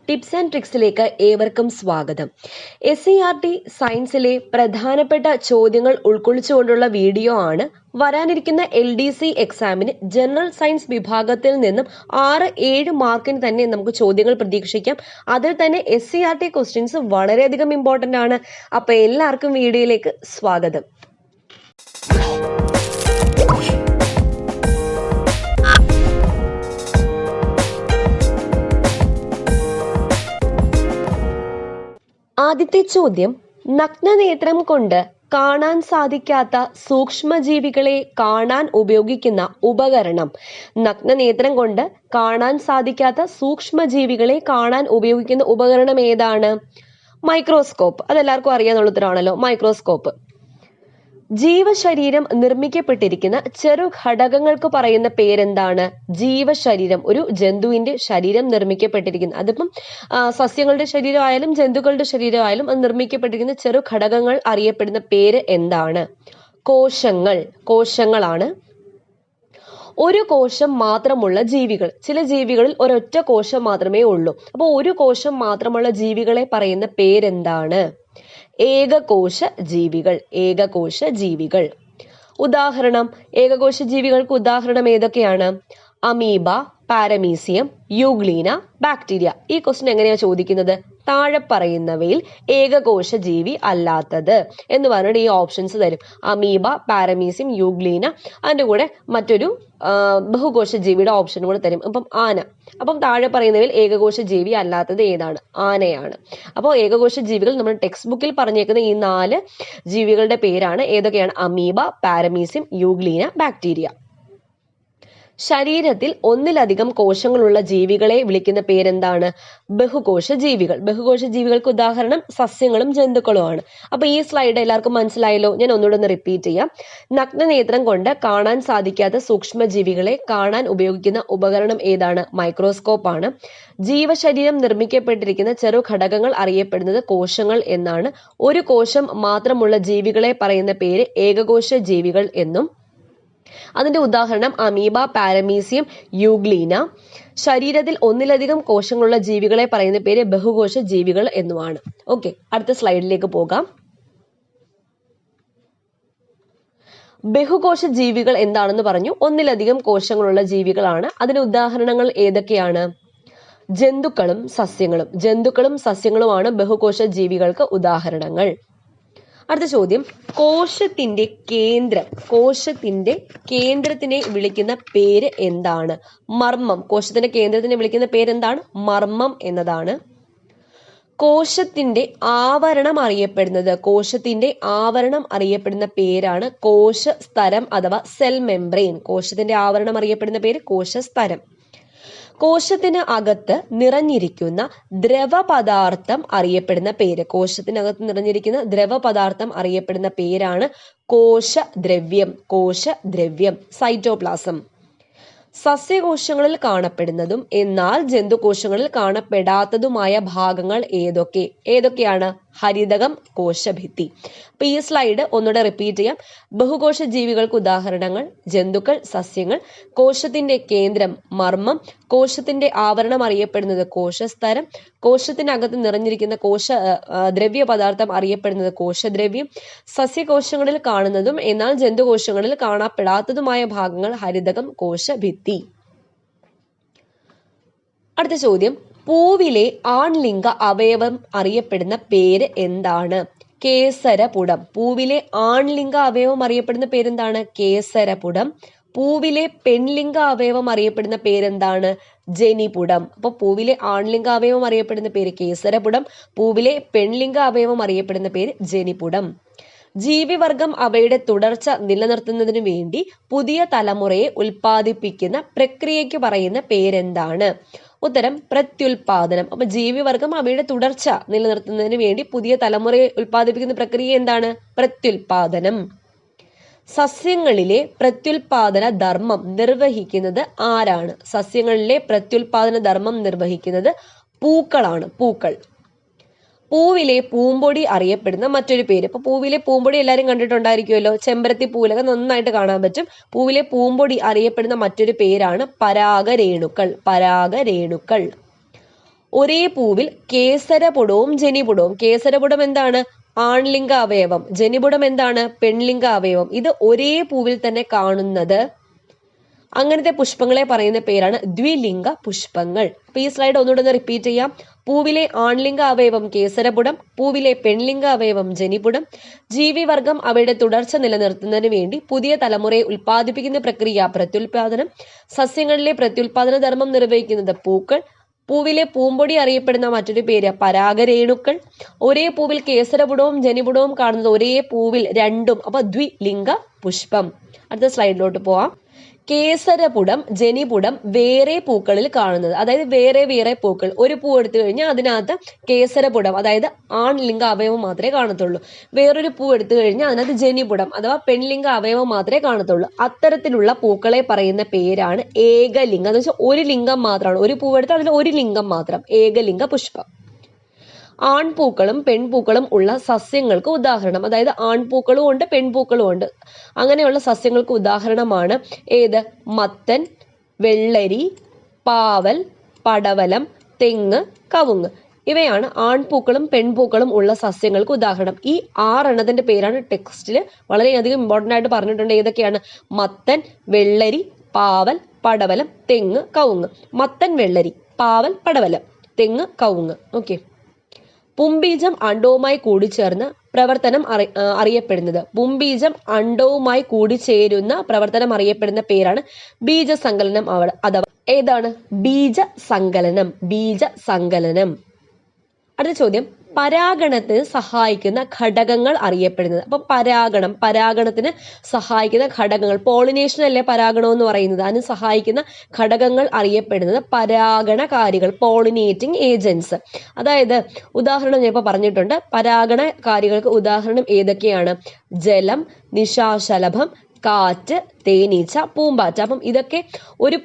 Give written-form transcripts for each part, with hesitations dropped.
Tips and ട്രിക്സിലേക്ക് ഏവർക്കും സ്വാഗതം. SCERT സയൻസിലെ പ്രധാനപ്പെട്ട ചോദ്യങ്ങൾ ഉൾക്കൊള്ളിച്ചുകൊണ്ടുള്ള വീഡിയോ ആണ്. വരാനിരിക്കുന്ന LDC എക്സാമിന് ജനറൽ സയൻസ് വിഭാഗത്തിൽ നിന്നും 6-7 മാർക്കിന് തന്നെ നമുക്ക് ചോദ്യങ്ങൾ പ്രതീക്ഷിക്കാം. അതിൽ തന്നെ SCERT ക്വസ്റ്റ്യൻസ് വളരെയധികം ഇമ്പോർട്ടന്റ് ആണ്. അപ്പൊ എല്ലാവർക്കും വീഡിയോയിലേക്ക് സ്വാഗതം. ആദ്യത്തെ ചോദ്യം, നഗ്നനേത്രം കൊണ്ട് കാണാൻ സാധിക്കാത്ത സൂക്ഷ്മജീവികളെ കാണാൻ ഉപയോഗിക്കുന്ന ഉപകരണം. നഗ്നനേത്രം കൊണ്ട് കാണാൻ സാധിക്കാത്ത സൂക്ഷ്മജീവികളെ കാണാൻ ഉപയോഗിക്കുന്ന ഉപകരണം ഏതാണ്? മൈക്രോസ്കോപ്പ്. അതെല്ലാവർക്കും അറിയാന്നുള്ള ഉത്തരമാണല്ലോ, മൈക്രോസ്കോപ്പ്. ജീവശരീരം നിർമ്മിക്കപ്പെട്ടിരിക്കുന്ന ചെറു ഘടകങ്ങൾക്ക് പറയുന്ന പേരെന്താണ്? ജീവശരീരം. ഒരു ജന്തുവിന്റെ ശരീരം നിർമ്മിക്കപ്പെട്ടിരിക്കുന്ന, അതിപ്പം സസ്യങ്ങളുടെ ശരീരമായാലും ജന്തുക്കളുടെ ശരീരമായാലും അത് നിർമ്മിക്കപ്പെട്ടിരിക്കുന്ന ചെറു ഘടകങ്ങൾ അറിയപ്പെടുന്ന പേര് എന്താണ്? കോശങ്ങൾ. കോശങ്ങളാണ്. ഒരു കോശം മാത്രമുള്ള ജീവികൾ. ചില ജീവികളിൽ ഒരൊറ്റ കോശം മാത്രമേ ഉള്ളൂ. അപ്പോൾ ഒരു കോശം മാത്രമുള്ള ജീവികളെ പറയുന്ന പേരെന്താണ്? ഏകകോശ ജീവികൾ. ഏകകോശ ജീവികൾ. ഉദാഹരണം, ഏകകോശ ജീവികൾക്ക് ഉദാഹരണം ഏതൊക്കെയാണ്? Amoeba, paramecium, euglena, bacteria. ഈ ക്വസ്റ്റ്യൻ എങ്ങനെയാ ചോദിക്കുന്നത്? താഴെ പറയുന്നവയിൽ ഏകകോശ ജീവി അല്ലാത്തത് എന്ന് പറഞ്ഞിട്ട് ഈ ഓപ്ഷൻസ് തരും. അമീബ, പാരമീസിയം, യൂഗ്ലീന, അതിന്റെ കൂടെ മറ്റൊരു ബഹുകോശ ജീവിയുടെ ഓപ്ഷൻ കൂടെ തരും. അപ്പം ആന. അപ്പം താഴെ പറയുന്നവയിൽ ഏകകോശ ജീവി അല്ലാത്തത് ഏതാണ്? ആനയാണ്. അപ്പോൾ ഏകകോശ ജീവികൾ നമ്മൾ ടെക്സ്റ്റ് ബുക്കിൽ പറഞ്ഞേക്കുന്ന ഈ 4 ജീവികളുടെ പേരാണ്. ഏതൊക്കെയാണ്? Amoeba, paramecium, euglena, bacteria. ശരീരത്തിൽ ഒന്നിലധികം കോശങ്ങളുള്ള ജീവികളെ വിളിക്കുന്ന പേരെന്താണ്? ബഹുകോശ ജീവികൾ. ബഹുകോശ ജീവികൾക്ക് ഉദാഹരണം സസ്യങ്ങളും ജന്തുക്കളുമാണ്. അപ്പൊ ഈ സ്ലൈഡ് എല്ലാവർക്കും മനസ്സിലായല്ലോ. ഞാൻ ഒന്നുകൂടെ ഒന്ന് റിപ്പീറ്റ് ചെയ്യാം. നഗ്നനേത്രം കൊണ്ട് കാണാൻ സാധിക്കാത്ത സൂക്ഷ്മജീവികളെ കാണാൻ ഉപയോഗിക്കുന്ന ഉപകരണം ഏതാണ്? മൈക്രോസ്കോപ്പ് ആണ്. ജീവശരീരം നിർമ്മിക്കപ്പെട്ടിരിക്കുന്ന ചെറു ഘടകങ്ങൾ അറിയപ്പെടുന്നത് കോശങ്ങൾ എന്നാണ്. ഒരു കോശം മാത്രമുള്ള ജീവികളെ പറയുന്ന പേര് ഏകകോശ ജീവികൾ എന്നും. അതിന്റെ ഉദാഹരണം അമീബ, പാരമീസിയം, യൂഗ്ലീന. ശരീരത്തിൽ ഒന്നിലധികം കോശങ്ങളുള്ള ജീവികളെ പറയുന്ന പേര് ബഹുകോശ ജീവികൾ എന്നുമാണ്. ഓക്കെ, അടുത്ത സ്ലൈഡിലേക്ക് പോകാം. ബഹുകോശ ജീവികൾ എന്താണെന്ന് പറഞ്ഞു. ഒന്നിലധികം കോശങ്ങളുള്ള ജീവികളാണ്. അതിന് ഉദാഹരണങ്ങൾ ഏതൊക്കെയാണ്? ജന്തുക്കളും സസ്യങ്ങളും. ജന്തുക്കളും സസ്യങ്ങളുമാണ് ബഹുകോശ ജീവികൾക്ക് ഉദാഹരണങ്ങൾ. അടുത്ത ചോദ്യം, കോശത്തിന്റെ കേന്ദ്രം. കോശത്തിന്റെ കേന്ദ്രത്തിനെ വിളിക്കുന്ന പേര് എന്താണ്? മർമ്മം. കോശത്തിന്റെ കേന്ദ്രത്തിനെ വിളിക്കുന്ന പേരെന്താണ്? മർമ്മം എന്നതാണ്. കോശത്തിന്റെ ആവരണം അറിയപ്പെടുന്നത്. കോശത്തിന്റെ ആവരണം അറിയപ്പെടുന്ന പേരാണ് കോശസ്തരം അഥവാ സെൽ മെംബ്രെയിൻ. കോശത്തിന്റെ ആവരണം അറിയപ്പെടുന്ന പേര് കോശസ്തരം. കോശത്തിന് അകത്ത് നിറഞ്ഞിരിക്കുന്ന ദ്രവപദാർത്ഥം അറിയപ്പെടുന്ന പേര്. കോശത്തിനകത്ത് നിറഞ്ഞിരിക്കുന്ന ദ്രവപദാർത്ഥം അറിയപ്പെടുന്ന പേരാണ് കോശദ്രവ്യം. കോശദ്രവ്യം. സൈറ്റോപ്ലാസം. സസ്യകോശങ്ങളിൽ കാണപ്പെടുന്നതും എന്നാൽ ജന്തുകോശങ്ങളിൽ കാണപ്പെടാത്തതുമായ ഭാഗങ്ങൾ ഏതൊക്കെയാണ്? ഹരിതകം, കോശഭിത്തി. അപ്പൊ ഈ സ്ലൈഡ് ഒന്നുകൂടെ റിപ്പീറ്റ് ചെയ്യാം. ബഹുകോശ ജീവികൾക്ക് ഉദാഹരണങ്ങൾ ജന്തുക്കൾ, സസ്യങ്ങൾ. കോശത്തിന്റെ കേന്ദ്രം മർമ്മം. കോശത്തിന്റെ ആവരണം അറിയപ്പെടുന്നത് കോശസ്തരം. കോശത്തിനകത്ത് നിറഞ്ഞിരിക്കുന്ന ദ്രവ്യ പദാർത്ഥം അറിയപ്പെടുന്നത് കോശദ്രവ്യം. സസ്യകോശങ്ങളിൽ കാണുന്നതും എന്നാൽ ജന്തുകോശങ്ങളിൽ കാണപ്പെടാത്തതുമായ ഭാഗങ്ങൾ ഹരിതകം, കോശഭിത്തി. അടുത്ത ചോദ്യം, പൂവിലെ ആൺലിംഗ അവയവം അറിയപ്പെടുന്ന പേര് എന്താണ്? കേസരപുടം. പൂവിലെ ആൺലിംഗ അവയവം അറിയപ്പെടുന്ന പേരെന്താണ്? കേസരപുടം. പൂവിലെ പെൺലിംഗ അവയവം അറിയപ്പെടുന്ന പേരെന്താണ്? ജനിപുടം. അപ്പൊ പൂവിലെ ആൺലിംഗ അവയവം അറിയപ്പെടുന്ന പേര് കേസരപുടം. പൂവിലെ പെൺലിംഗ അവയവം അറിയപ്പെടുന്ന പേര് ജനിപുടം. ജീവിവർഗം അവയുടെ തുടർച്ച നിലനിർത്തുന്നതിനു വേണ്ടി പുതിയ തലമുറയെ ഉൽപ്പാദിപ്പിക്കുന്ന പ്രക്രിയയ്ക്ക് പറയുന്ന പേരെന്താണ്? ഉത്തരം പ്രത്യുൽപാദനം. അപ്പൊ ജീവിവർഗം അവയുടെ തുടർച്ച നിലനിർത്തുന്നതിന് വേണ്ടി പുതിയ തലമുറയെ ഉൽപ്പാദിപ്പിക്കുന്ന പ്രക്രിയ എന്താണ്? പ്രത്യുൽപാദനം. സസ്യങ്ങളിലെ പ്രത്യുൽപാദന ധർമ്മം നിർവഹിക്കുന്നത് ആരാണ്? സസ്യങ്ങളിലെ പ്രത്യുൽപാദന ധർമ്മം നിർവഹിക്കുന്നത് പൂക്കളാണ്. പൂക്കൾ. പൂവിലെ പൂമ്പൊടി അറിയപ്പെടുന്ന മറ്റൊരു പേര്. ഇപ്പൊ പൂവിലെ പൂമ്പൊടി എല്ലാവരും കണ്ടിട്ടുണ്ടായിരിക്കുമല്ലോ. ചെമ്പരത്തി പൂലൊക്കെ നന്നായിട്ട് കാണാൻ പറ്റും. പൂവിലെ പൂമ്പൊടി അറിയപ്പെടുന്ന മറ്റൊരു പേരാണ് പരാഗരേണുക്കൾ. പരാഗരേണുക്കൾ. ഒരേ പൂവിൽ കേസരപുടവും ജനിപുടവും. കേസരപുടം എന്താണ്? ആൺലിംഗ അവയവം. ജനിപുടം എന്താണ്? പെൺലിംഗ അവയവം. ഇത് ഒരേ പൂവിൽ തന്നെ കാണുന്നത് അങ്ങനത്തെ പുഷ്പങ്ങളെ പറയുന്ന പേരാണ് ദ്വിലിംഗ പുഷ്പങ്ങൾ. അപ്പൊ ഈ സ്ലൈഡ് ഒന്നുകൂടെ റിപ്പീറ്റ് ചെയ്യാം. പൂവിലെ ആൺലിംഗ അവയവം കേസരപുടം, പൂവിലെ പെൺലിംഗ അവയവം ജനിപുടം. ജീവിവർഗം അവയുടെ തുടർച്ച നിലനിർത്തുന്നതിന് വേണ്ടി പുതിയ തലമുറയെ ഉൽപ്പാദിപ്പിക്കുന്ന പ്രക്രിയ പ്രത്യുൽപാദനം. സസ്യങ്ങളിലെ പ്രത്യുൽപാദന ധർമ്മം നിർവഹിക്കുന്നത് പൂക്കൾ. പൂവിലെ പൂമ്പൊടി അറിയപ്പെടുന്ന മറ്റൊരു പേര് പരാഗരേണുക്കൾ. ഒരേ പൂവിൽ കേസരപുടവും ജനിപുടവും കാണുന്നത് ഒരേ പൂവിൽ രണ്ടും. അപ്പൊ ദ്വിലിംഗ പുഷ്പം. അടുത്ത സ്ലൈഡിലോട്ട് പോവാം. കേസരപുടം ജനിപുടം വേറെ പൂക്കളിൽ കാണുന്നത്, അതായത് വേറെ വേറെ പൂക്കൾ. ഒരു പൂ എടുത്തു കഴിഞ്ഞാൽ അതിനകത്ത് കേസരപുടം അതായത് ആൺലിംഗ അവയവം മാത്രമേ കാണത്തുള്ളൂ. വേറൊരു പൂ എടുത്തു കഴിഞ്ഞാൽ അതിനകത്ത് ജനിപുടം അഥവാ പെൺലിംഗ അവയവം മാത്രമേ കാണത്തുള്ളൂ. അത്തരത്തിലുള്ള പൂക്കളെ പറയുന്ന പേരാണ് ഏകലിംഗം. എന്ന് വെച്ചാൽ ഒരു ലിംഗം മാത്രമാണ്. ഒരു പൂ എടുത്താൽ അതിൽ ഒരു ലിംഗം മാത്രം. ഏകലിംഗ പുഷ്പം. ആൺപൂക്കളും പെൺപൂക്കളും ഉള്ള സസ്യങ്ങൾക്ക് ഉദാഹരണം, അതായത് ആൺപൂക്കളും ഉണ്ട് പെൺപൂക്കളും ഉണ്ട്, അങ്ങനെയുള്ള സസ്യങ്ങൾക്ക് ഉദാഹരണമാണ് ഏത്? മത്തൻ, വെള്ളരി, പാവൽ, പടവലം, തെങ്ങ്, കവുങ്ങ്. ഇവയാണ് ആൺപൂക്കളും പെൺപൂക്കളും ഉള്ള സസ്യങ്ങൾക്ക് ഉദാഹരണം. ഈ 6 എണ്ണത്തിന്റെ പേരാണ് ടെക്സ്റ്റിൽ വളരെയധികം ഇമ്പോർട്ടന്റ് ആയിട്ട് പറഞ്ഞിട്ടുണ്ട്. ഏതൊക്കെയാണ്? മത്തൻ, വെള്ളരി, പാവൽ, പടവലം, തെങ്ങ്, കവുങ്ങ്. മത്തൻ, വെള്ളരി, പാവൽ, പടവലം, തെങ്ങ്, കവുങ്ങ്. ഓക്കെ. പുംബീജം അണ്ഡവുമായി കൂടിച്ചേർന്ന് പ്രവർത്തനം അറിയപ്പെടുന്നത്. പുംബീജം അണ്ഡവുമായി കൂടിച്ചേരുന്ന പ്രവർത്തനം അറിയപ്പെടുന്ന പേരാണ് ബീജസങ്കലനം. അഥവാ ഏതാണ്? ബീജസങ്കലനം. ബീജസങ്കലനം. അടുത്ത ചോദ്യം, പരാഗണത്തിന് സഹായിക്കുന്ന ഘടകങ്ങൾ അറിയപ്പെടുന്നത്. അപ്പൊ പരാഗണത്തിന് സഹായിക്കുന്ന ഘടകങ്ങൾ, പോളിനേഷൻ അല്ലേ പരാഗണം എന്ന് പറയുന്നത്, അതിന് സഹായിക്കുന്ന ഘടകങ്ങൾ അറിയപ്പെടുന്നത് പരാഗണകാരികൾ, പോളിനേറ്റിംഗ് ഏജൻസ്. അതായത് ഉദാഹരണം ഞാൻ ഇപ്പൊ പറഞ്ഞിട്ടുണ്ട്. പരാഗണകാരികൾക്ക് ഉദാഹരണം ഏതൊക്കെയാണ്? ജലം, നിശാശലഭം, കാറ്റ്, തേനീച്ച, പൂമ്പാറ്റ. അപ്പം ഇതൊക്കെ ഒരു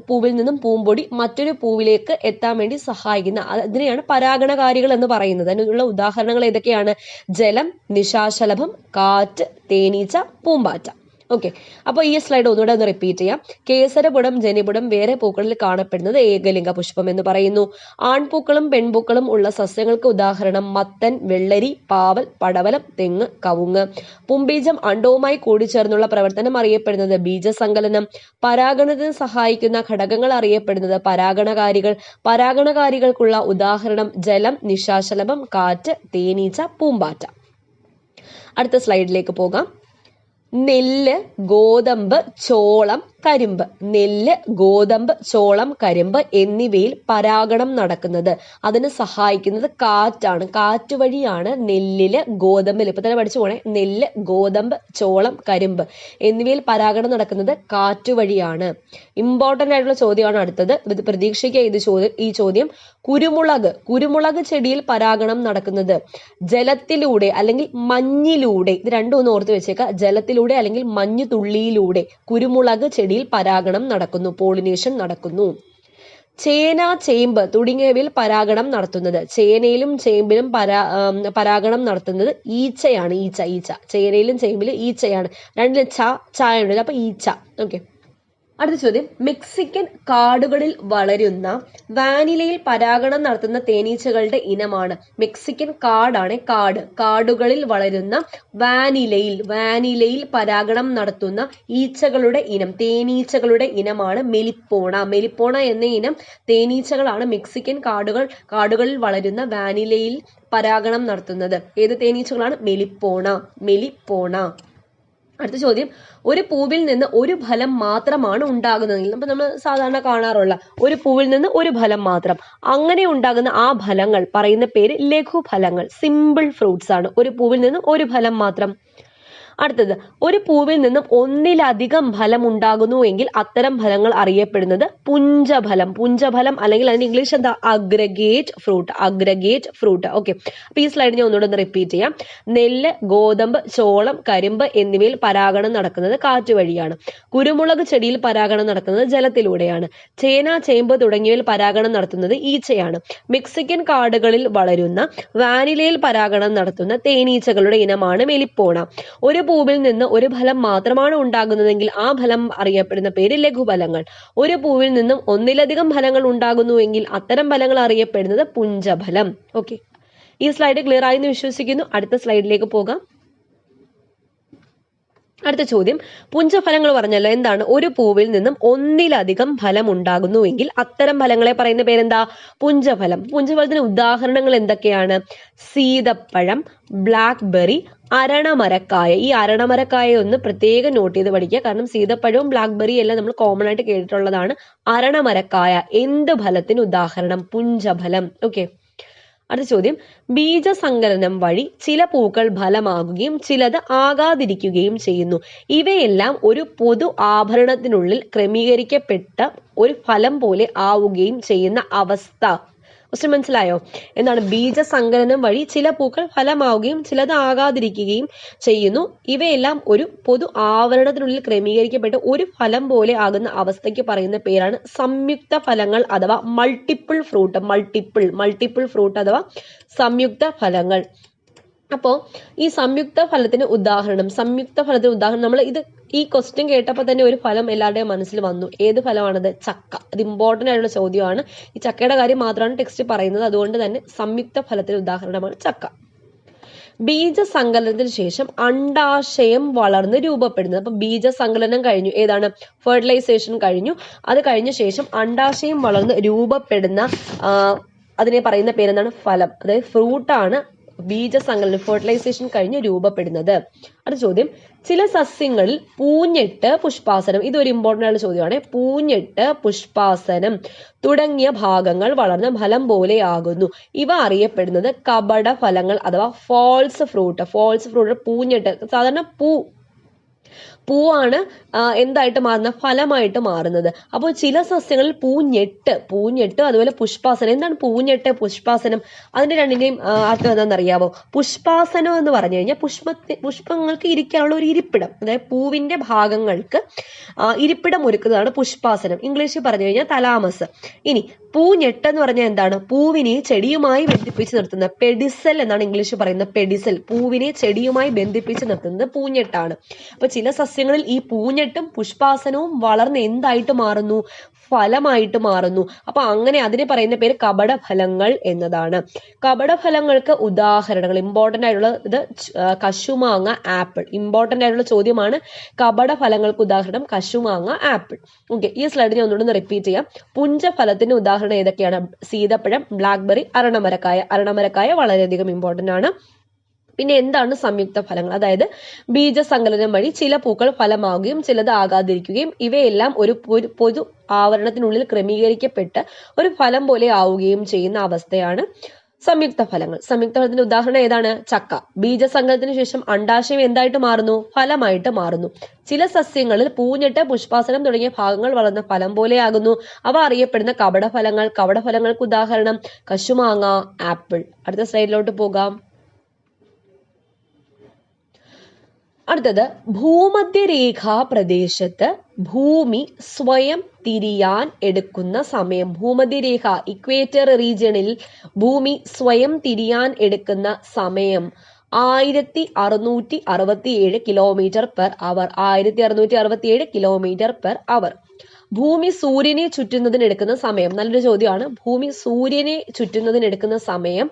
പൂവിൽ നിന്നും പൂമ്പൊടി മറ്റൊരു പൂവിലേക്ക് എത്താൻ വേണ്ടി സഹായിക്കുന്ന അതിനെയാണ് പരാഗണകാരികൾ എന്ന് പറയുന്നത്. അതിനുള്ള ഉദാഹരണങ്ങൾ ഏതൊക്കെയാണ്? ജലം, നിശാശലഭം, കാറ്റ്, തേനീച്ച, പൂമ്പാറ്റ. ഓക്കെ. അപ്പൊ ഈ സ്ലൈഡ് ഒന്നുകൂടെ ഒന്ന് റിപ്പീറ്റ് ചെയ്യാം. കേസരപുടം ജനിപുടം വേറെ പൂക്കളിൽ കാണപ്പെടുന്നത് ഏകലിംഗ പുഷ്പം എന്ന് പറയുന്നു. ആൺപൂക്കളും പെൺപൂക്കളും ഉള്ള സസ്യങ്ങൾക്ക് ഉദാഹരണം മത്തൻ, വെള്ളരി, പാവൽ, പടവലം, തെങ്ങ്, കവുങ്ങ്. പുംബീജം അണ്ഡവുമായി കൂടിച്ചേർന്നുള്ള പ്രവർത്തനം അറിയപ്പെടുന്നത് ബീജസങ്കലനം. പരാഗണത്തിന് സഹായിക്കുന്ന ഘടകങ്ങൾ അറിയപ്പെടുന്നത് പരാഗണകാരികൾ. പരാഗണകാരികൾക്കുള്ള ഉദാഹരണം ജലം, നിശാശലഭം, കാറ്റ്, തേനീച്ച, പൂമ്പാറ്റ. അടുത്ത സ്ലൈഡിലേക്ക് പോകാം. നെല്ല്, ഗോതമ്പ്, ചോളം, കരിമ്പ്. നെല്ല്, ഗോതമ്പ്, ചോളം, കരിമ്പ് എന്നിവയിൽ പരാഗണം നടക്കുന്നത്, അതിന് സഹായിക്കുന്നത് കാറ്റാണ്. കാറ്റ് വഴിയാണ് നെല്ലില്, ഗോതമ്പിൽ, ഇപ്പൊ തന്നെ പഠിച്ചു പോണേ, നെല്ല്, ഗോതമ്പ്, ചോളം, കരിമ്പ് എന്നിവയിൽ പരാഗണം നടക്കുന്നത് കാറ്റ് വഴിയാണ്. ഇമ്പോർട്ടന്റ് ആയിട്ടുള്ള ചോദ്യമാണ് അടുത്തത്. ഇത് പ്രതീക്ഷിക്കുക. ഈ ചോദ്യം കുരുമുളക് ചെടിയിൽ പരാഗണം നടക്കുന്നത് ജലത്തിലൂടെ അല്ലെങ്കിൽ മഞ്ഞിലൂടെ. ഇത് രണ്ടും ഒന്ന് ഓർത്ത് വെച്ചേക്ക. ജലത്തിലൂടെ അല്ലെങ്കിൽ മഞ്ഞു തുള്ളിയിലൂടെ കുരുമുളക് ചെടിയിൽ പരാഗണം നടക്കുന്നു, പോളിനേഷൻ നടക്കുന്നു. ചേന, ചേമ്പ് തുടങ്ങിയവയിൽ പരാഗണം നടത്തുന്നത്, ചേനയിലും ചേമ്പിലും പരാഗണം നടത്തുന്നത് ഈച്ചയാണ്. ഈച്ച. ചേനയിലും ചേമ്പിലും ഈച്ചയാണ്. രണ്ടിലും ചായ അപ്പൊ ഈച്ച. ഓക്കെ. അടുത്ത ചോദ്യം, മെക്സിക്കൻ കാടുകളിൽ വളരുന്ന വാനിലയിൽ പരാഗണം നടത്തുന്ന തേനീച്ചകളുടെ ഇനമാണ്. മെക്സിക്കൻ കാടാണ് കാടുകളിൽ വളരുന്ന വാനിലയിൽ പരാഗണം നടത്തുന്ന ഈച്ചകളുടെ ഇനം, തേനീച്ചകളുടെ ഇനമാണ് മെലിപ്പോണ എന്ന ഇനം തേനീച്ചകളാണ് മെക്സിക്കൻ കാടുകളിൽ വളരുന്ന വാനിലയിൽ പരാഗണം നടത്തുന്നത്. ഏത് തേനീച്ചകളാണ്? മെലിപ്പോണ. അടുത്ത ചോദ്യം, ഒരു പൂവിൽ നിന്ന് ഒരു ഫലം മാത്രമാണ് ഉണ്ടാകുന്നതെങ്കിൽ, അപ്പൊ നമ്മൾ സാധാരണ കാണാറുള്ള ഒരു പൂവിൽ നിന്ന് ഒരു ഫലം മാത്രം, അങ്ങനെ ഉണ്ടാകുന്ന ആ ഫലങ്ങൾ പറയുന്ന പേര് ലഘുഫലങ്ങൾ, സിമ്പിൾ ഫ്രൂട്ട്സ് ആണ്. ഒരു പൂവിൽ നിന്ന് ഒരു ഫലം മാത്രം. അടുത്തത്, ഒരു പൂവിൽ നിന്നും ഒന്നിലധികം ഫലം ഉണ്ടാകുന്നുവെങ്കിൽ അത്തരം ഫലങ്ങൾ അറിയപ്പെടുന്നത് പുഞ്ചഫലം അല്ലെങ്കിൽ അതിന്റെ ഇംഗ്ലീഷ് എന്താ? Aggregate fruit. ഓക്കെ. അപ്പൊ ഈ സ്ലൈഡ് ഞാൻ ഒന്നുകൂടെ ഒന്ന് റിപ്പീറ്റ് ചെയ്യാം. നെല്ല്, ഗോതമ്പ്, ചോളം, കരിമ്പ് എന്നിവയിൽ പരാഗണം നടക്കുന്നത് കാറ്റ് വഴിയാണ്. കുരുമുളക് ചെടിയിൽ പരാഗണം നടക്കുന്നത് ജലത്തിലൂടെയാണ്. ചേന, ചേമ്പ് തുടങ്ങിയവയിൽ പരാഗണം നടത്തുന്നത് ഈച്ചയാണ്. മെക്സിക്കൻ കാടുകളിൽ വളരുന്ന വാനിലയിൽ പരാഗണം നടത്തുന്ന തേനീച്ചകളുടെ ഇനമാണ് മെലിപ്പോണ. ഒരു ഒരു പൂവിൽ നിന്ന് ഒരു ഫലം മാത്രമാണ് ഉണ്ടാകുന്നതെങ്കിൽ ആ ഫലം അറിയപ്പെടുന്ന പേര് ലഘുഫലങ്ങൾ. ഒരു പൂവിൽ നിന്നും ഒന്നിലധികം ഫലങ്ങൾ ഉണ്ടാകുന്നുവെങ്കിൽ അത്തരം ഫലങ്ങൾ അറിയപ്പെടുന്നത് പുഞ്ചഫലം. ഓക്കെ, ഈ സ്ലൈഡ് ക്ലിയർ ആയി എന്ന് വിശ്വസിക്കുന്നു. അടുത്ത സ്ലൈഡിലേക്ക് പോകാം. അടുത്ത ചോദ്യം, പുഞ്ചഫലങ്ങൾ പറഞ്ഞല്ലോ. എന്താണ്? ഒരു പൂവിൽ നിന്നും ഒന്നിലധികം ഫലം ഉണ്ടാകുന്നുവെങ്കിൽ അത്തരം ഫലങ്ങളെ പറയുന്ന പേരെന്താ? പുഞ്ചഫലം. പുഞ്ചഫലത്തിന് ഉദാഹരണങ്ങൾ എന്തൊക്കെയാണ്? സീതപ്പഴം, ബ്ലാക്ക്ബെറി, അരണമരക്കായ. ഈ അരണമരക്കായ ഒന്ന് പ്രത്യേകം നോട്ട് ചെയ്ത് പഠിക്കുക. കാരണം സീതപ്പഴവും ബ്ലാക്ക്ബെറി എല്ലാം നമ്മൾ കോമൺ ആയിട്ട് കേട്ടിട്ടുള്ളതാണ്. അരണമരക്കായ എന്ത് ഫലത്തിന് ഉദാഹരണം? പുഞ്ചഫലം. ഓക്കെ, അടുത്ത ചോദ്യം, ബീജസങ്കലനം വഴി ചില പൂക്കൾ ഫലമാകുകയും ചിലത് ആകാതിരിക്കുകയും ചെയ്യുന്നു. ഇവയെല്ലാം ഒരു പൊതു ആഭരണത്തിനുള്ളിൽ ക്രമീകരിക്കപ്പെട്ട ഒരു ഫലം പോലെ ആവുകയും ചെയ്യുന്ന അവസ്ഥ. ക്വസ്റ്റ്യൻ മനസ്സിലായോ? എന്താണ്? ബീജസങ്കലനം വഴി ചില പൂക്കൾ ഫലമാവുകയും ചിലത് ആകാതിരിക്കുകയും ചെയ്യുന്നു. ഇവയെല്ലാം ഒരു പൊതു ആവരണത്തിനുള്ളിൽ ക്രമീകരിക്കപ്പെട്ട ഒരു ഫലം പോലെ ആകുന്ന അവസ്ഥയ്ക്ക് പറയുന്ന പേരാണ് സംയുക്ത ഫലങ്ങൾ അഥവാ മൾട്ടിപ്പിൾ ഫ്രൂട്ട്. മൾട്ടിപ്പിൾ ഫ്രൂട്ട് അഥവാ സംയുക്ത ഫലങ്ങൾ. അപ്പോ ഈ സംയുക്ത ഫലത്തിന് ഉദാഹരണം നമ്മൾ ഈ ക്വസ്റ്റ്യൻ കേട്ടപ്പോൾ തന്നെ ഒരു ഫലം എല്ലാവരുടെയും മനസ്സിൽ വന്നു. ഏത് ഫലമാണത്? ചക്ക. അത് ഇമ്പോർട്ടന്റ് ആയിട്ടുള്ള ചോദ്യമാണ്. ഈ ചക്കയുടെ കാര്യം മാത്രമാണ് ടെക്സ്റ്റ് പറയുന്നത്. അതുകൊണ്ട് തന്നെ സംയുക്ത ഫലത്തിന് ഉദാഹരണമാണ് ചക്ക. ബീജസങ്കലനത്തിന് ശേഷം അണ്ഡാശയം വളർന്ന് രൂപപ്പെടുന്നത്. അപ്പൊ ബീജസങ്കലനം കഴിഞ്ഞു, ഏതാണ്? ഫെർട്ടിലൈസേഷൻ കഴിഞ്ഞു. അത് കഴിഞ്ഞ ശേഷം അണ്ഡാശയം വളർന്ന് രൂപപ്പെടുന്ന അതിനെ പറയുന്ന പേരെന്താണ്? ഫലം. അതായത് ഫ്രൂട്ടാണ് ബീജസങ്കലനം ഫെർട്ടിലൈസേഷൻ കഴിഞ്ഞ് രൂപപ്പെടുന്നത്. അടുത്ത ചോദ്യം, ചില സസ്യങ്ങളിൽ പൂഞ്ഞെട്ട്, പുഷ്പാസനം, ഇതൊരു ഇമ്പോർട്ടന്റ് ആയിട്ടുള്ള ചോദ്യമാണ്. പൂഞ്ഞെട്ട്, പുഷ്പാസനം തുടങ്ങിയ ഭാഗങ്ങൾ വളർന്ന ഫലം പോലെയാകുന്നു. ഇവ അറിയപ്പെടുന്നത് കപട ഫലങ്ങൾ അഥവാ ഫാൾസ് ഫ്രൂട്ട്. പൂഞ്ഞെട്ട് സാധാരണ പൂവാണ് എന്തായിട്ട് മാറുന്നത്? ഫലമായിട്ട് മാറുന്നത്. അപ്പോൾ ചില സസ്യങ്ങളിൽ പൂഞ്ഞെട്ട് അതുപോലെ പുഷ്പാസനം. എന്താണ് പൂഞ്ഞെട്ട്, പുഷ്പാസനം? അതിന്റെ രണ്ടിന്റെയും അർത്ഥം എന്താണെന്ന് അറിയാവോ? പുഷ്പാസനം എന്ന് പറഞ്ഞു കഴിഞ്ഞാൽ പുഷ്പങ്ങൾക്ക് ഇരിക്കാനുള്ള ഒരു ഇരിപ്പിടം, അതായത് പൂവിന്റെ ഭാഗങ്ങൾക്ക് ഇരിപ്പിടം ഒരുക്കുന്നതാണ് പുഷ്പാസനം. ഇംഗ്ലീഷിൽ പറഞ്ഞു കഴിഞ്ഞാൽ തലാമസ്. ഇനി പൂഞ്ഞെട്ട് എന്ന് പറഞ്ഞാൽ എന്താണ്? പൂവിനെ ചെടിയുമായി ബന്ധിപ്പിച്ച് നിർത്തുന്ന പെഡിസൽ എന്നാണ് ഇംഗ്ലീഷിൽ പറയുന്നത്. പെഡിസൽ, പൂവിനെ ചെടിയുമായി ബന്ധിപ്പിച്ച് നിർത്തുന്നത് പൂഞ്ഞെട്ടാണ്. അപ്പൊ ചില സസ്യങ്ങളിൽ ഈ പൂഞ്ഞെട്ടും പുഷ്പാസനവും വളർന്ന് എന്തായിട്ട് മാറുന്നു? ഫലമായിട്ട് മാറുന്നു. അപ്പൊ അങ്ങനെ അതിനെ പറയുന്ന പേര് കപടഫലങ്ങൾ എന്നതാണ്. കപടഫലങ്ങൾക്ക് ഉദാഹരണങ്ങൾ ഇമ്പോർട്ടന്റ് ആയിട്ടുള്ള ഇത് കശുമാങ്ങ, ആപ്പിൾ. ഇമ്പോർട്ടന്റ് ആയിട്ടുള്ള ചോദ്യമാണ്. കപടഫലങ്ങൾക്ക് ഉദാഹരണം കശുമാങ്ങ, ആപ്പിൾ. ഓക്കെ, ഈ സ്ലൈഡ് ഞാൻ ഒന്നുകൂടെ റിപ്പീറ്റ് ചെയ്യാം. പുഞ്ചഫലത്തിന് ഉദാഹരണം ഏതൊക്കെയാണ്? സീതപ്പഴം, ബ്ലാക്ക്ബെറി, അരണമരക്കായ വളരെയധികം ഇമ്പോർട്ടന്റ് ആണ്. പിന്നെ എന്താണ് സംയുക്ത ഫലങ്ങൾ? അതായത് ബീജസങ്കലനം വഴി ചില പൂക്കൾ ഫലമാവുകയും ചിലത് ആകാതിരിക്കുകയും ഇവയെല്ലാം ഒരു പൊതു ആവരണത്തിനുള്ളിൽ ക്രമീകരിക്കപ്പെട്ട് ഒരു ഫലം പോലെ ആവുകയും ചെയ്യുന്ന അവസ്ഥയാണ് സംയുക്ത ഫലങ്ങൾ. സംയുക്ത ഫലത്തിന്റെ ഉദാഹരണം ഏതാണ്? ചക്ക. ബീജസങ്കലനത്തിന് ശേഷം അണ്ഡാശയം എന്തായിട്ട് മാറുന്നു? ഫലമായിട്ട് മാറുന്നു. ചില സസ്യങ്ങളിൽ പൂഞ്ഞെട്ട്, പുഷ്പാസനം തുടങ്ങിയ ഭാഗങ്ങൾ വളർന്ന ഫലം പോലെയാകുന്നു. അവ അറിയപ്പെടുന്ന കപടഫലങ്ങൾ. കപടഫലങ്ങൾക്ക് ഉദാഹരണം കശുമാങ്ങ, ആപ്പിൾ. അടുത്ത സ്ലൈഡിലോട്ട് പോകാം. അടുത്തത്, ഭൂമധ്യരേഖാ പ്രദേശത്ത് ഭൂമി സ്വയം തിരിയാൻ എടുക്കുന്ന സമയം. ഭൂമധ്യരേഖ ഇക്വേറ്റർ റീജിയണിൽ ഭൂമി സ്വയം തിരിയാൻ എടുക്കുന്ന സമയം 1667 kilometre per hour. 1667 kilometre per hour. ഭൂമി സൂര്യനെ ചുറ്റുന്നതിനെടുക്കുന്ന സമയം. നല്ലൊരു ചോദ്യമാണ്. ഭൂമി സൂര്യനെ ചുറ്റുന്നതിനെടുക്കുന്ന സമയം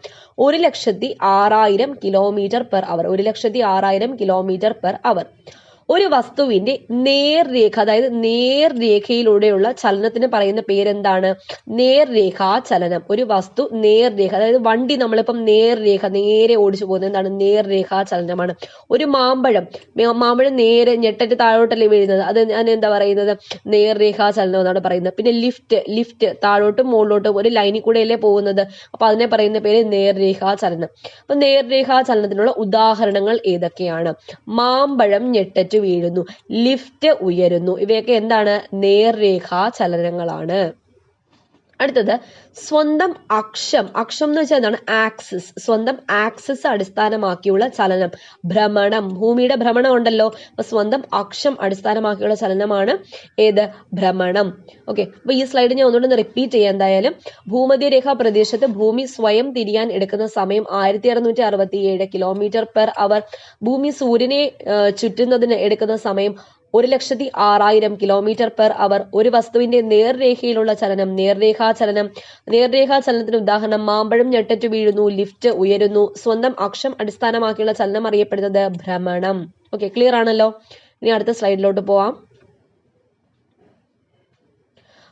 1,06,000 kilometre per hour. 1,06,000 kilometre per hour. ഒരു വസ്തുവിന്റെ നേർരേഖ, അതായത് നേർരേഖയിലൂടെയുള്ള ചലനത്തിന് പറയുന്ന പേരെന്താണ്? നേർരേഖാ ചലനം. ഒരു വസ്തു നേർരേഖ, അതായത് വണ്ടി നമ്മളിപ്പം നേരെ ഓടിച്ചു പോകുന്നത് എന്താണ്? നേർരേഖാ ചലനമാണ്. ഒരു മാമ്പഴം നേരെ ഞെട്ടറ്റ് താഴോട്ടല്ലേ വീഴുന്നത്, അത് ഞാൻ എന്താ പറയുന്നത്? നേർരേഖാ ചലനം എന്നാണ് പറയുന്നത്. പിന്നെ ലിഫ്റ്റ് താഴോട്ടും മുകളിലോട്ടും ഒരു ലൈനിൽ കൂടെയല്ലേ പോകുന്നത്, അപ്പൊ അതിനെ പറയുന്ന പേര് നേർരേഖാ ചലനം. അപ്പൊ നേർരേഖാ ചലനത്തിനുള്ള ഉദാഹരണങ്ങൾ ഏതൊക്കെയാണ്? മാമ്പഴം ഞെട്ടറ്റ് വീഴുന്നു, ലിഫ്റ്റ് ഉയരുന്നു. ഇവയൊക്കെ എന്താണ്? നേർരേഖാ ചലനങ്ങളാണ്. അടുത്തത് സ്വന്തം അക്ഷം. അക്ഷം എന്ന് വെച്ചാൽ എന്താണ്? ആക്സിസ്. സ്വന്തം ആക്സിസ് അടിസ്ഥാനമാക്കിയുള്ള ചലനം, ഭ്രമണം. ഭൂമിയുടെ ഭ്രമണം ഉണ്ടല്ലോ, അപ്പൊ സ്വന്തം അക്ഷം അടിസ്ഥാനമാക്കിയുള്ള ചലനമാണ് ഏത്? ഭ്രമണം. ഓക്കെ, അപ്പൊ ഈ സ്ലൈഡ് ഞാൻ ഒന്നുകൂടെ റിപ്പീറ്റ് ചെയ്യാം. എന്തായാലും ഭൂമധ്യരേഖാ പ്രദേശത്ത് ഭൂമി സ്വയം തിരിയാൻ എടുക്കുന്ന സമയം 1667 km/h. ഭൂമി സൂര്യനെ ചുറ്റുന്നതിന് എടുക്കുന്ന സമയം 1,06,000 km/h. ഒരു വസ്തുവിന്റെ നേർരേഖയിലുള്ള ചലനം, നേർരേഖാചലനത്തിന് ഉദാഹരണം മാമ്പഴം ഞെട്ടറ്റു വീഴുന്നു, ലിഫ്റ്റ് ഉയരുന്നു. സ്വന്തം അക്ഷം അടിസ്ഥാനമാക്കിയുള്ള ചലനം അറിയപ്പെടുന്നത് ഭ്രമണം. ഓക്കെ, ക്ലിയർ ആണല്ലോ. ഇനി അടുത്ത സ്ലൈഡിലോട്ട് പോവാം.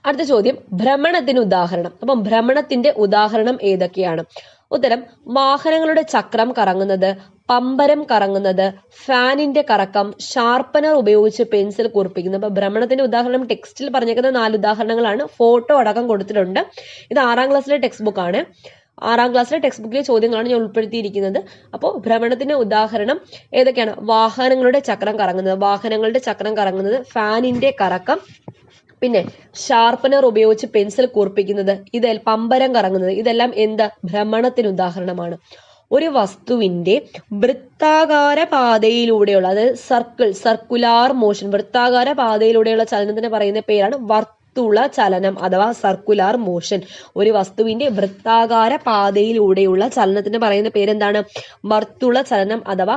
അടുത്ത ചോദ്യം, ഭ്രമണത്തിന് ഉദാഹരണം. അപ്പം ഭ്രമണത്തിന്റെ ഉദാഹരണം ഏതൊക്കെയാണ്? ഉത്തരം, വാഹനങ്ങളുടെ ചക്രം കറങ്ങുന്നത്, പമ്പരം കറങ്ങുന്നത്, ഫാനിന്റെ കറക്കം, ഷാർപ്പനർ ഉപയോഗിച്ച് പെൻസിൽ കുറിപ്പിക്കുന്നത്. അപ്പൊ ഭ്രമണത്തിന്റെ ഉദാഹരണം ടെക്സ്റ്റിൽ പറഞ്ഞേക്കുന്ന 4 ഉദാഹരണങ്ങളാണ്. ഫോട്ടോ അടക്കം കൊടുത്തിട്ടുണ്ട്. ഇത് 6ാം ക്ലാസ്സിലെ ടെക്സ്റ്റ് ബുക്ക് ആണ്. 6ാം ക്ലാസ്സിലെ ടെക്സ്റ്റ് ബുക്കിലെ ചോദ്യങ്ങളാണ് ഞാൻ ഉൾപ്പെടുത്തിയിരിക്കുന്നത്. അപ്പോൾ ഭ്രമണത്തിന്റെ ഉദാഹരണം ഏതൊക്കെയാണ്? വാഹനങ്ങളുടെ ചക്രം കറങ്ങുന്നത്, ഫാനിന്റെ കറക്കം, പിന്നെ ഷാർപ്പനർ ഉപയോഗിച്ച് പെൻസിൽ കൂർപ്പിക്കുന്നത്, പമ്പരം കറങ്ങുന്നത്, ഇതെല്ലാം എന്ത്? ഭ്രമണത്തിന് ഉദാഹരണമാണ്. ഒരു വസ്തുവിന്റെ വൃത്താകാര പാതയിലൂടെയുള്ള, അതായത് സർക്കുലാർ മോഷൻ, വൃത്താകാര പാതയിലൂടെയുള്ള ചലനത്തിന് പറയുന്ന പേരാണ് വർത്തുള ചലനം അഥവാ സർക്കുലാർ മോഷൻ. ഒരു വസ്തുവിന്റെ വൃത്താകാര പാതയിലൂടെയുള്ള ചലനത്തിന് പറയുന്ന പേരെന്താണ്? വർത്തുള ചലനം അഥവാ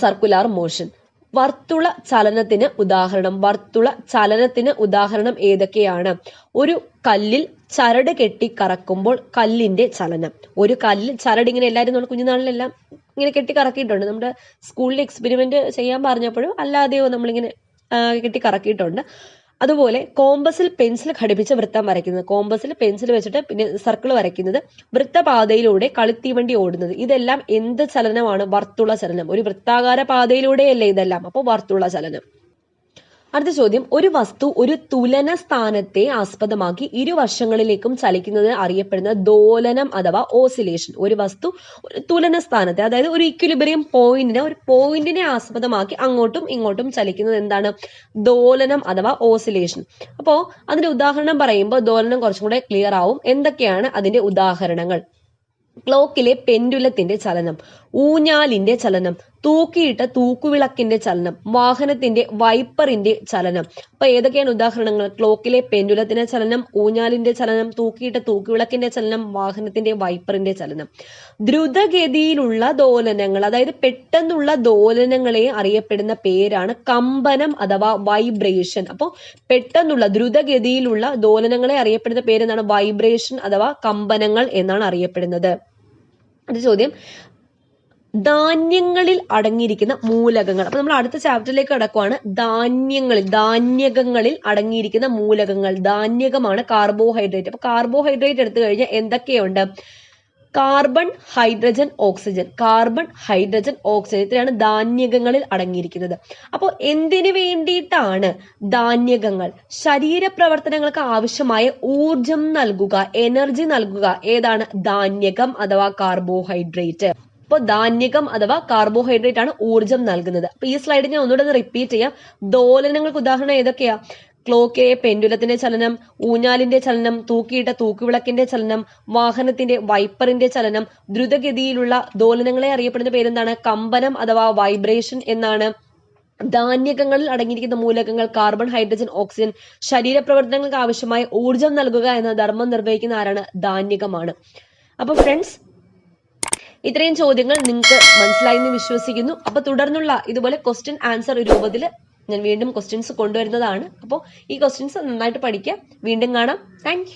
സർക്കുലാർ മോഷൻ. വർത്തുള ചലനത്തിന് ഉദാഹരണം ഏതൊക്കെയാണ്? ഒരു കല്ലിൽ ചരട് കെട്ടി കറക്കുമ്പോൾ കല്ലിന്റെ ചലനം. ഒരു കല്ലിൽ ചരട് ഇങ്ങനെ എല്ലാവരും നമ്മൾ കുഞ്ഞുനാളിലെല്ലാം ഇങ്ങനെ കെട്ടി കറക്കിയിട്ടുണ്ട്. നമ്മുടെ സ്കൂളിൽ എക്സ്പെരിമെന്റ് ചെയ്യാൻ പറഞ്ഞപ്പോഴും അല്ലാതെയോ നമ്മളിങ്ങനെ കെട്ടി കറക്കിയിട്ടുണ്ട്. അതുപോലെ കോമ്പസിൽ പെൻസിൽ ഘടിപ്പിച്ച് വൃത്തം വരയ്ക്കുന്നത്, കോമ്പസിൽ പെൻസിൽ വെച്ചിട്ട് പിന്നെ സർക്കിൾ വരയ്ക്കുന്നത്, വൃത്തപാതയിലൂടെ കളിത്തീവണ്ടി ഓടുന്നത്, ഇതെല്ലാം എന്ത് ചലനമാണ്? വർത്തുള ചലനം. ഒരു വൃത്താകാര പാതയിലൂടെയല്ലേ ഇതെല്ലാം, അപ്പോൾ വർത്തുള ചലനം. അടുത്ത ചോദ്യം, ഒരു വസ്തു ഒരു തുലന സ്ഥാനത്തെ ആസ്പദമാക്കി ഇരുവശങ്ങളിലേക്കും ചലിക്കുന്നത് അറിയപ്പെടുന്ന ദോലനം അഥവാ ഓസിലേഷൻ. ഒരു വസ്തു ഒരു തുലന സ്ഥാനത്തെ, അതായത് ഒരു ഇക്വിലിബ്രിയം പോയിന്റിനെ ആസ്പദമാക്കി അങ്ങോട്ടും ഇങ്ങോട്ടും ചലിക്കുന്നത് എന്താണ്? ദോലനം അഥവാ ഓസിലേഷൻ. അപ്പോ അതിന്റെ ഉദാഹരണം പറയുമ്പോൾ ദോലനം കുറച്ചും കൂടെ ക്ലിയർ ആവും. എന്തൊക്കെയാണ് അതിന്റെ ഉദാഹരണങ്ങൾ? ക്ലോക്കിലെ പെൻഡുലത്തിന്റെ ചലനം, ഊഞ്ഞാലിന്റെ ചലനം, തൂക്കിയിട്ട തൂക്കുവിളക്കിന്റെ ചലനം, വാഹനത്തിന്റെ വൈപ്പറിന്റെ ചലനം. അപ്പൊ ഏതൊക്കെയാണ് ഉദാഹരണങ്ങൾ? ക്ലോക്കിലെ പെൻഡുലത്തിന്റെ ചലനം, ഊഞ്ഞാലിന്റെ ചലനം, തൂക്കിയിട്ട തൂക്കുവിളക്കിന്റെ ചലനം, വാഹനത്തിന്റെ വൈപ്പറിന്റെ ചലനം. ദ്രുതഗതിയിലുള്ള ദോലനങ്ങൾ, അതായത് പെട്ടെന്നുള്ള ദോലനങ്ങളെ അറിയപ്പെടുന്ന പേരാണ് കമ്പനം അഥവാ വൈബ്രേഷൻ. അപ്പോൾ പെട്ടെന്നുള്ള ദ്രുതഗതിയിലുള്ള ദോലനങ്ങളെ അറിയപ്പെടുന്ന പേരെന്താണ്? വൈബ്രേഷൻ അഥവാ കമ്പനങ്ങൾ എന്നാണ് അറിയപ്പെടുന്നത്. അടുത്ത ചോദ്യം, ധാന്യങ്ങളിൽ അടങ്ങിയിരിക്കുന്ന മൂലകങ്ങൾ. അപ്പൊ നമ്മൾ അടുത്ത ചാപ്റ്ററിലേക്ക് കടക്കുവാണ്. ധാന്യകങ്ങളിൽ അടങ്ങിയിരിക്കുന്ന മൂലകങ്ങൾ. ധാന്യകമാണ് കാർബോഹൈഡ്രേറ്റ്. അപ്പൊ കാർബോഹൈഡ്രേറ്റ് എടുത്തു കഴിഞ്ഞാൽ എന്തൊക്കെയുണ്ട്? Carbon, hydrogen, oxygen. ഇത്രയാണ് ധാന്യകങ്ങളിൽ അടങ്ങിയിരിക്കുന്നത്. അപ്പോൾ എന്തിനു വേണ്ടിയിട്ടാണ് ധാന്യകങ്ങൾ? ശരീരപ്രവർത്തനങ്ങൾക്ക് ആവശ്യമായ ഊർജം നൽകുക, എനർജി നൽകുക. ഏതാണ്? ധാന്യകം അഥവാ കാർബോഹൈഡ്രേറ്റ്. അപ്പോൾ ധാന്യകം അഥവാ കാർബോഹൈഡ്രേറ്റ് ആണ് ഊർജം നൽകുന്നത്. അപ്പൊ ഈ സ്ലൈഡ് ഞാൻ ഒന്നുകൂടെ റിപ്പീറ്റ് ചെയ്യാം. ദോലനങ്ങൾക്ക് ഉദാഹരണം ഏതൊക്കെയാ? ക്ലോക്കിലെ പെൻഡുലത്തിന്റെ ചലനം, ഊഞ്ഞാലിന്റെ ചലനം, തൂക്കിയിട്ട തൂക്കുവിളക്കിന്റെ ചലനം, വാഹനത്തിന്റെ വൈപ്പറിന്റെ ചലനം. ദ്രുതഗതിയിലുള്ള ദോലനങ്ങളെ അറിയപ്പെടുന്ന പേരെന്താണ്? കമ്പനം അഥവാ വൈബ്രേഷൻ എന്നാണ്. ധാന്യകങ്ങളിൽ അടങ്ങിയിരിക്കുന്ന മൂലകങ്ങൾ കാർബൺ, ഹൈഡ്രജൻ, ഓക്സിജൻ. ശരീരപ്രവർത്തനങ്ങൾക്ക് ആവശ്യമായ ഊർജം നൽകുക എന്ന ധർമ്മം നിർവഹിക്കുന്ന ആരാണ്? ധാന്യകമാണ്. അപ്പൊ ഫ്രണ്ട്സ്, ഇത്രയും ചോദ്യങ്ങൾ നിങ്ങൾക്ക് മനസ്സിലായി എന്ന് വിശ്വസിക്കുന്നു. അപ്പൊ തുടർന്നുള്ള ഇതുപോലെ ക്വസ്റ്റ്യൻ ആൻസർ രൂപത്തിൽ ഞാൻ വീണ്ടും ക്വസ്റ്റ്യൻസ് കൊണ്ടുവരുന്നതാണ്. അപ്പോൾ ഈ ക്വസ്റ്റ്യൻസ് നന്നായിട്ട് പഠിക്കുക. വീണ്ടും കാണാം. താങ്ക്